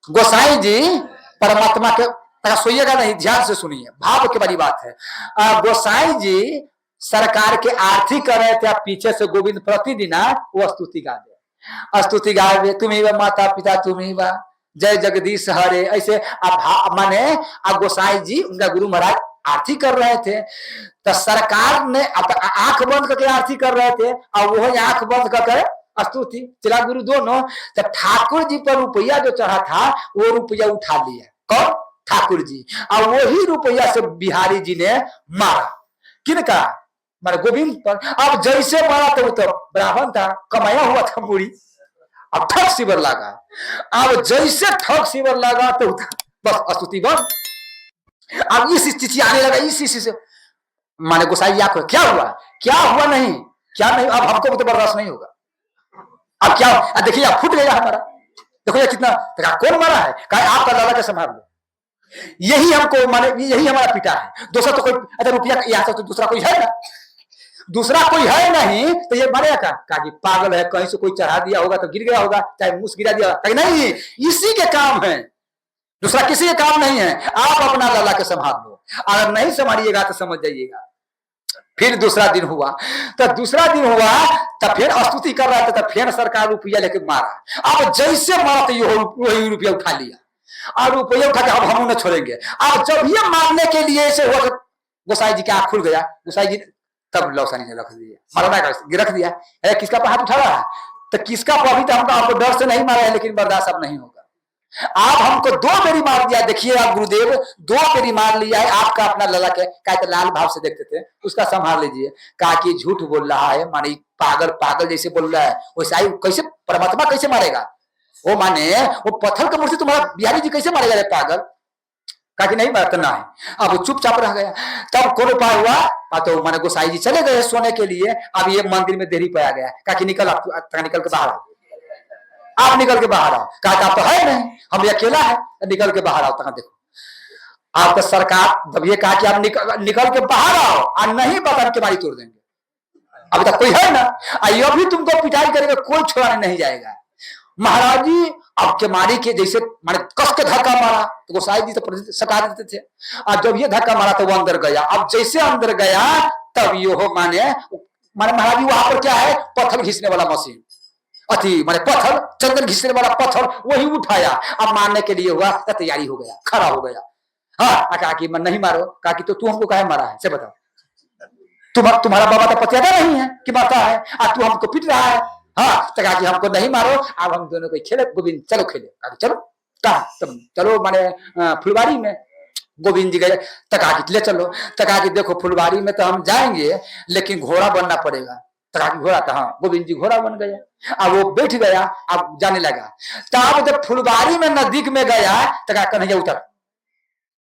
गोसाई जी परमात्मा के, सोइएगा नहीं, ध्यान से सुनिए, भाव की बड़ी बात है। गोसाई जी सरकार के आरती कर रहे थे, पीछे से गोविंद प्रतिदिन वो स्तुति गा दे, स्तुति गा दे, तुम ही माता पिता, तुम ही जय जगदीश हरे, ऐसे माने गोसाई जी उनका गुरु महाराज आरती कर रहे थे, तो सरकार ने आंख बंद करके आरती कर रहे थे, और वो आंख बंद करके स्तुति, चला गुरु दोनों। तो ठाकुर जी पर रुपया जो चढ़ा था वो रुपया उठा लिया, कौन? ठाकुर जी, और वही रुपया से बिहारी जी ने मारा, किनका? मारे गोविंद पर। अब जैसे मारा तो ब्राह्मण था, कमाया हुआ था पूरी, अब ठग शिविर लगा, अब जैसे ठग शिविर लगा तो बस स्तुति बंद। अब इस स्थिति आने लगा, इसी से माने गोसाई आपको क्या हुआ, क्या हुआ, नहीं क्या नहीं, अब हमको तो बर्दाश्त नहीं होगा, अब क्या, देखिए आप फूट गया हमारा, देखो ये कितना, कौन मारा है, कहा आपका लाला के संभाल लो, यही हमको माने, यही हमारा पिता है, दूसरा तो कोई, अच्छा रुपया यहाँ से तो दूसरा कोई है ना, दूसरा कोई है नहीं, तो ये मारेगा कहा कि पागल है, कहीं से कोई चढ़ा दिया होगा तो गिर गया होगा, चाहे मुंह गिरा दिया, कहीं नहीं, इसी के काम है, दूसरा किसी के काम नहीं है, आप अपना लाला के संभाल लो, अगर नहीं संभालिएगा तो समझ जाइएगा। फिर दूसरा दिन हुआ, तो दूसरा दिन हुआ तब फिर स्तुति कर रहा था, तब फिर सरकार रुपया लेके मारा, अब जैसे मारा तो वही रुपया उठा लिया, और रुपया उठा के अब हम उन्हें छोड़ेंगे। अब जब ये मारने के लिए ऐसे हुआ, गोसाई जी की आंख खुल गया, गोसाई जी तब लौसानी ने रख दिया, मरना रख दिया, अरे किसका हाथ उठा रहा है, तो किसका अभी तो हमको आपको डर से नहीं मारा है, लेकिन बर्दाश्त अब नहीं होगा, आप हमको 2 बेरी मार दिया, देखिए आप गुरुदेव 2 बेरी मार लिया है, आपका अपना लला के कहते लाल भाव से देखते थे, उसका संभाल लीजिए, कहा कि झूठ बोल रहा है, माने पागल पागल जैसे बोल रहा है, वैसा ही कैसे परमात्मा कैसे मारेगा, वो माने वो पत्थर का मूर्ति तुम्हारा बिहारी जी कैसे मारेगा रे पागल, कहा कि नहीं मारना है, अब वो चुपचाप रह गया। तब कौन उपाय हुआ, तो माने गोसाई जी चले गए सोने के लिए, अब ये मंदिर में देरी पे आ गया, कहा कि निकल, आप निकल के बाहर आओ, आप निकल के बाहर आओ, कहा आप तो है नहीं, हम ये अकेला है, निकल के बाहर आओ, तक देखो आपका सरकार जब ये कहा कि आप निकल के बाहर आओ, और नहीं बता के बारी तोड़ देंगे, अभी तक कोई है ना, ये भी तुमको पिटाई करेगा, कोई छोड़ाने नहीं जाएगा। महाराज जी अब के मारी के जैसे माने कस के धक्का मारा, तो गोसाई जी तो सटा देते थे, और जब ये धक्का मारा तो वो अंदर गया, अब जैसे अंदर गया तब ये हो माने महाराज जी वहां पर क्या है, पत्थर घिसने वाला मशीन, अति माने पत्थर, चंदन घिसने वाला पत्थर, वही उठाया, अब मारने के लिए हुआ, तैयारी हो गया, खड़ा हो गया, हाँ कहा कि नहीं मारो, कहा कि तो तू हमको काहे मारा है, से बताओ, तुम्हारा बाबा तो पतियादा नहीं है कि माता है, आज तू हमको पीट रहा है, हाँ तो कहा कि हमको नहीं मारो, अब हम दोनों को खेले, गोविंद चलो खेले, कहा चलो, कहा तुम चलो माने फुलवारी में, गोविंद जी गए, तो कहा कि ले चलो, तो कहा कि देखो फुलवारी में तो हम जाएंगे, लेकिन घोड़ा बनना पड़ेगा, तो कहा कि घोड़ा, तो हाँ गोविंद जी घोड़ा बन गया, अब वो बैठ गया, अब जाने लगा, तो अब जब फुलवारी में नजदीक में गया, तो कहा कन्हैया उतर,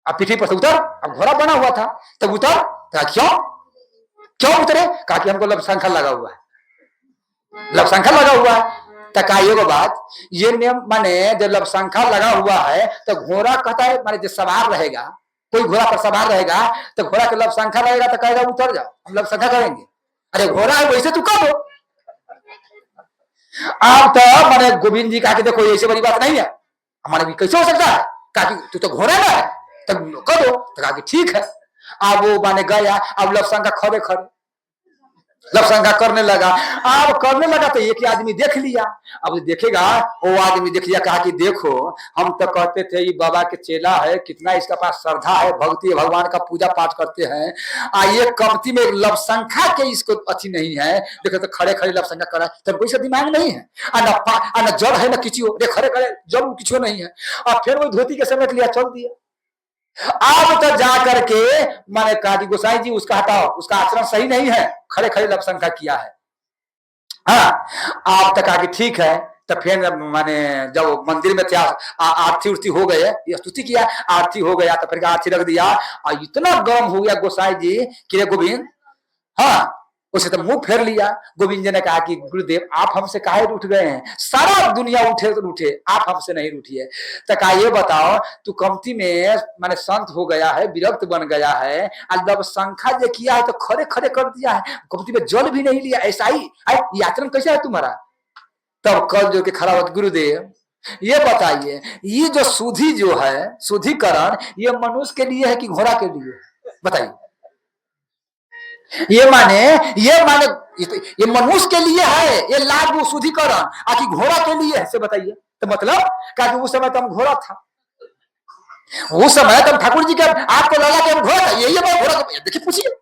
अब पीठी पर से उतर, अब घोड़ा बना हुआ था, तब उतर, तो कहा क्यों क्यों उतरे, कहा कि हमको लपसंखा लगा हुआ है, लपसंखा लगा हुआ है, तो कहा ये बात, ये नियम माने जब लपसंखा लगा हुआ है तो घोड़ा कहता है माने जो सवार रहेगा, कोई घोड़ा पर सवार रहेगा तो घोड़ा के लपसंखा रहेगा तो कहेगा उतर जाओ, हम लपसंखा करेंगे, अरे घोड़ा है वैसे तू कर दो। आप तो माने गोविंद जी कहा कि देखो ऐसे बड़ी बात नहीं है, हमारे भी कैसे हो सकता है, कहा कि तू तो घोड़ा है तब कर दो, तो कहा कि ठीक है, अब वो माने गया, अब लपसंखा खड़े खड़े लपसंखा करने लगा, अब करने लगा तो एक आदमी देख लिया, अब देखेगा वो आदमी देख लिया, कहा कि देखो हम तो कहते थे ये बाबा के चेला है, कितना इसका पास श्रद्धा है, भक्ति है, भगवान का पूजा पाठ करते हैं, ये कमती में लपसंखा के इसको अच्छी नहीं है, देखो तो खड़े खड़े लपसंखा करा, तब कोई सा दिमाग नहीं है, न जड़ है न किसी खड़े खड़े जड़ किसी नहीं है, और फिर वो धोती के समेट लिया, चल दिया। अब तो जाकर के मैंने कहा कि गोसाई जी उसका हटाओ, उसका आचरण सही नहीं है, खड़े खड़े लपसंखा किया है, हाँ आप तो कहा कि ठीक है, तो फिर माने जब मंदिर में थे आरती उर्ती हो गए, स्तुति किया, आरती हो गया, तो फिर आरती रख दिया, और इतना गम हो गया गोसाई जी कि गोविंद, हाँ उसे तो मुंह फेर लिया। गोविंद जी ने कहा कि गुरुदेव आप हमसे काहे उठ गए हैं, सारा दुनिया उठे तो उठे, आप हमसे नहीं उठिए, तो कहा ये बताओ तू कमती में माने संत हो गया है, विरक्त बन गया है, जब शंखा जो किया है तो खड़े खड़े कर दिया है, कमती में जल भी नहीं लिया, ऐसा ही आचरण कैसे है तुम्हारा। तब कल जो के खड़ा हुआ गुरुदेव ये बताइए, ये जो सुधी जो है, शुद्धिकरण, ये मनुष्य के लिए है कि घोड़ा के लिए? बताइए। ये माने ये मनुष्य के लिए है ये लागू शुद्धिकरण, आखिर घोड़ा के लिए है से बताइए। तो मतलब क्या उस समय तो हम घोड़ा था, उस समय तो ठाकुर जी के आपको लगा कि हम घोड़ा था, यही हमारा घोड़ा, देखिए पूछिए,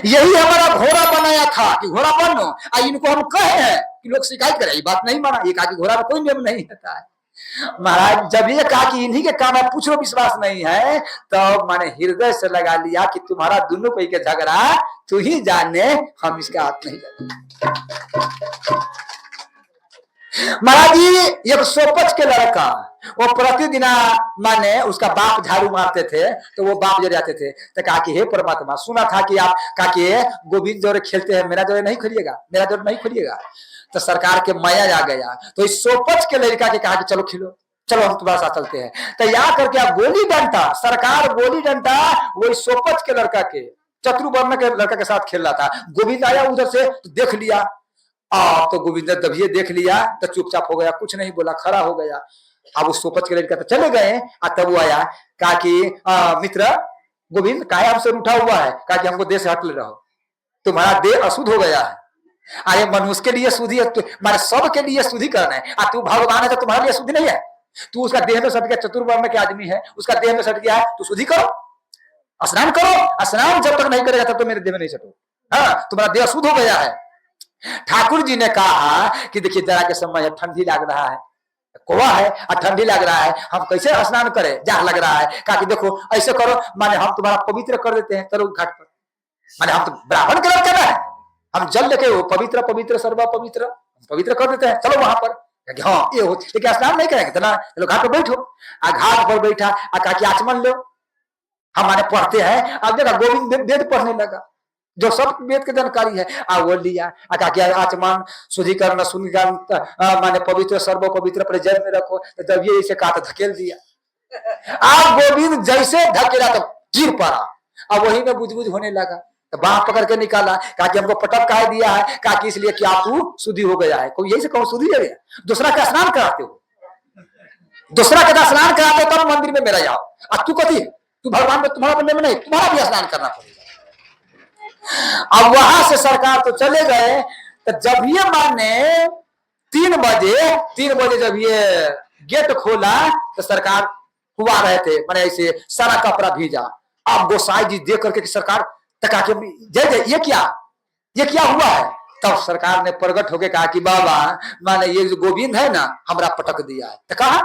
यही हमारा घोड़ा बनाया था कि घोड़ा बनो। इनको हम कहे हैं कि लोग शिकायत करें, ये बात नहीं माना, ये कहा कि घोड़ा में कोई नियम नहीं होता है। महाराज जब ये कहा कि इन्हीं के काम है, पूछ लो विश्वास नहीं है, तो मैंने हृदय से लगा लिया कि तुम्हारा दोनों कोई के झगड़ा तू ही जाने, हम इसका हाथ नहीं जाने। महाराज जी एक सोपच के लड़का, वो प्रतिदिन माने उसका बाप झाड़ू मारते थे, तो वो बाप जब जाते थे तो कहा कि हे परमात्मा, सुना था कि आप कहा कि गोविंद जोरे खेलते हैं, मेरा जोरे नहीं खोलिएगा, मेरा जोरे नहीं खोलिएगा। तो सरकार के माया आ गया, तो इस सोपच के लड़का के कहा कि चलो खिलो, चलो हम तुम्हारे साथ चलते हैं। तो यहाँ करके आप गोली डंडा, सरकार गोली डंडा वो इस सोपच के लड़का के, चतुर्वर्ण के लड़का के साथ खेल रहा था। गोविंद आया उधर से तो देख लिया, तो गोविंद ने तभी देख लिया तो चुपचाप हो गया, कुछ नहीं बोला, खड़ा हो गया। अब उस सोपच के लड़का तो चले गए, तब वो आया, कहा कि मित्र गोविंद काहे हमसे उठा हुआ है, कहा कि हमको देह से हट ले रहो, तुम्हारा देह अशुद्ध हो गया है। अरे मनुष्य के लिए शुद्धि है, मारे सब के लिए शुद्धिकरण है, तू भगवान है तो तुम्हारे लिए शुद्धि नहीं है? तू उसका देह में सट गया, चतुर्वर्ण के आदमी है, उसका देह में सट गया है, तू शुद्धि करो, स्नान करो, स्नान जब तक नहीं करेगा तब तो मेरे देह में नहीं सटो, हाँ तुम्हारा देह अशुद्ध हो गया है। ठाकुर जी ने कहा कि देखिए जरा के समय ठंडी लग रहा है, कोवा है और ठंडी लग रहा है, हम कैसे स्नान करें, जहाँ लग रहा है। कहा कि देखो ऐसे करो, माने हम तुम्हारा पवित्र कर देते हैं, चलो घाट पर, माने हम तो ब्राह्मण के लड़के है, हम जल लेके वो पवित्र पवित्र सर्व पवित्र पवित्र कर देते हैं, चलो वहां पर। हाँ ये हो, लेकिन स्नान नहीं करेंगे, चलो घाट पर बैठो। घाट पर बैठा, कहा कि आचमन लो, हमारे पढ़ते हैं। अब देखा गोविंद वेद पढ़ने लगा, जो सब वेद की जानकारी है, वो लिया, आचमन शुद्धिकरण शुद्धिकरण माने पवित्र सर्व पवित्र अपने जल में रखो। जब ये इसे कहा तो धकेल दिया, आप गोविंद जैसे धकेला तो गिर पड़ा, अब वही में बुझबुझ होने लगा। तो बाह पकड़ के निकाला, कहा कि हमको पटक कहा दिया है, कहा कि इसलिए कि आप तू शुद्धि हो गया है। कोई यही से कहो शुद्धि है, दूसरा का स्नान कराते हो, दूसरा का स्नान कराते हो तब मंदिर में मेरा जाओ, अब तू कथी, तू भगवान में तुम्हारा बंदे में नहीं, तुम्हारा भी स्नान करना पड़ेगा। अब वहां से सरकार तो चले गए, तो जब ये माने 3 बजे जब ये गेट खोला तो सरकार हुआ रहे थे, मैंने ऐसे सारा कपड़ा भीजा। अब गोसाई जी देख करके कि सरकार तका के जय जय ये क्या हुआ है। तब सरकार ने प्रकट होके कहा कि बाबा माने ये जो गोविंद है ना हमरा पटक दिया है। तो कहा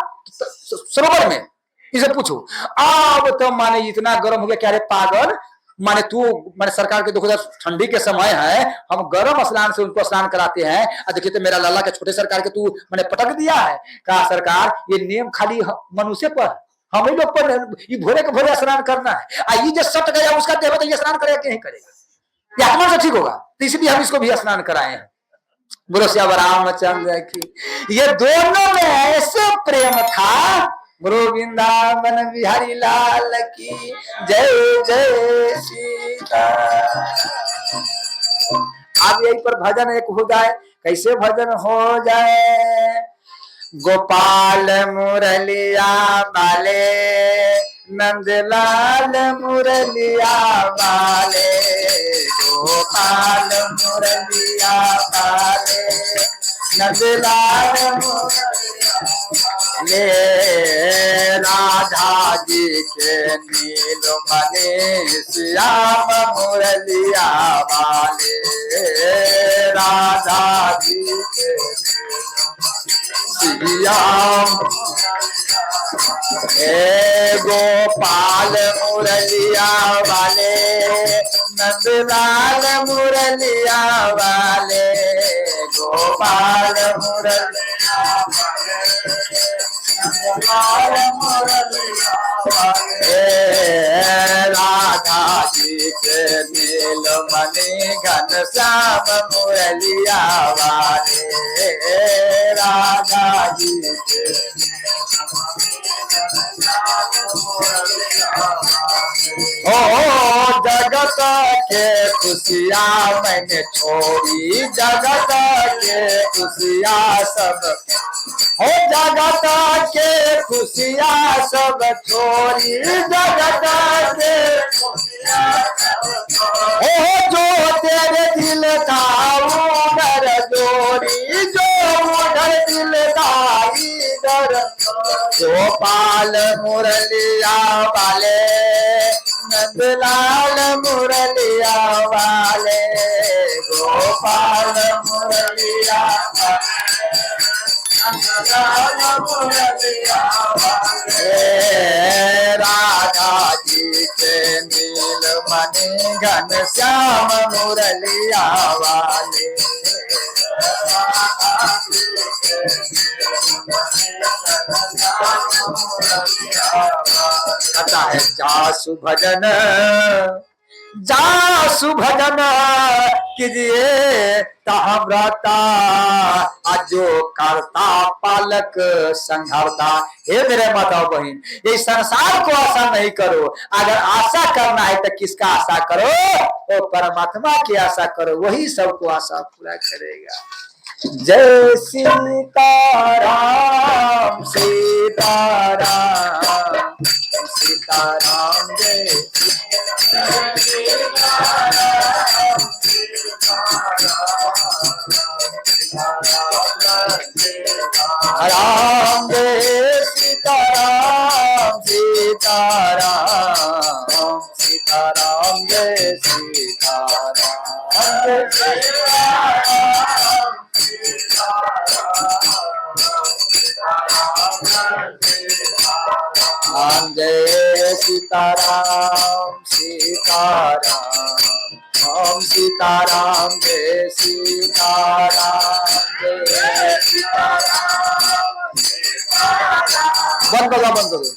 सरोवर में, इसे पूछो। अब तो माने इतना गर्म हो गया, क्या रे पागल, माने तू माने सरकार के देखो ठंडी के समय है, हम गर्म स्नान से उनको स्नान कराते हैं, देखिए तो मेरा लाला के छोटे सरकार के तू मैंने पटक दिया है। कहा सरकार ये नियम खाली मनुष्य पर, हम ही लोग पर ये भोरे के भोरे स्नान करना है, ये जो सट गया उसका देव तो ये स्नान करेगा कि नहीं करेगा, ये आत्मा से ठीक होगा, तो इसलिए हम इसको भी स्नान कराए हैं। बोलो श्याम रामचंद्र की। ये दोनों में ऐसे प्रेम था, गुरु वृंदावन बिहारी लाल की जय जय सीता। अब यही पर भजन एक हो जाए, कैसे भजन हो जाए। गोपाल मुरलिया वाले नंदलाल मुरलिया वाले, गोपाल मुरलिया वाले नंदलाल ले राधा जी के नीलमणि श्याम मुरलिया वाले, राधा जी के श्याम हे गोपाल मुरलिया वाले नंदलाल मुरलिया वाले, गोपाल मुरलिया राधा जी के नीलमणि घन श्याम मुरलिया वाले, राधा जी के ओ जगत के खुश खुशियाँ मैंने छोड़ी, जगत के खुशियाँ सब, हो जगत के खुशियाँ सब छोड़ी, जगत के हो जो तेरे दिल का उधर जोड़ी, जो उधर दिल का इधर, गोपाल मुरलिया वाले, नंदलाल मुरलिया वाले, गोपाल मुरलिया राधा जी के नील मणि घन श्याम मुरलिया वाले, कहता है जासु भजन, जासु भजन कीजिए ताम्रता, अजो करता पालक संघरता। हे मेरे माता बहन, ये संसार को आशा नहीं करो, अगर आशा करना है तो किसका आशा करो? तो परमात्मा की आशा करो, वही सबको आशा पूरा करेगा। जय सीताराम सीताराम सीताराम जय राम जय सीताराम सीताराम सीताराम जय सीताराम राम जय सीताराम सीताराम, ओम सीताराम जय सीताराम जय सीताराम। बंद करो बंद करो।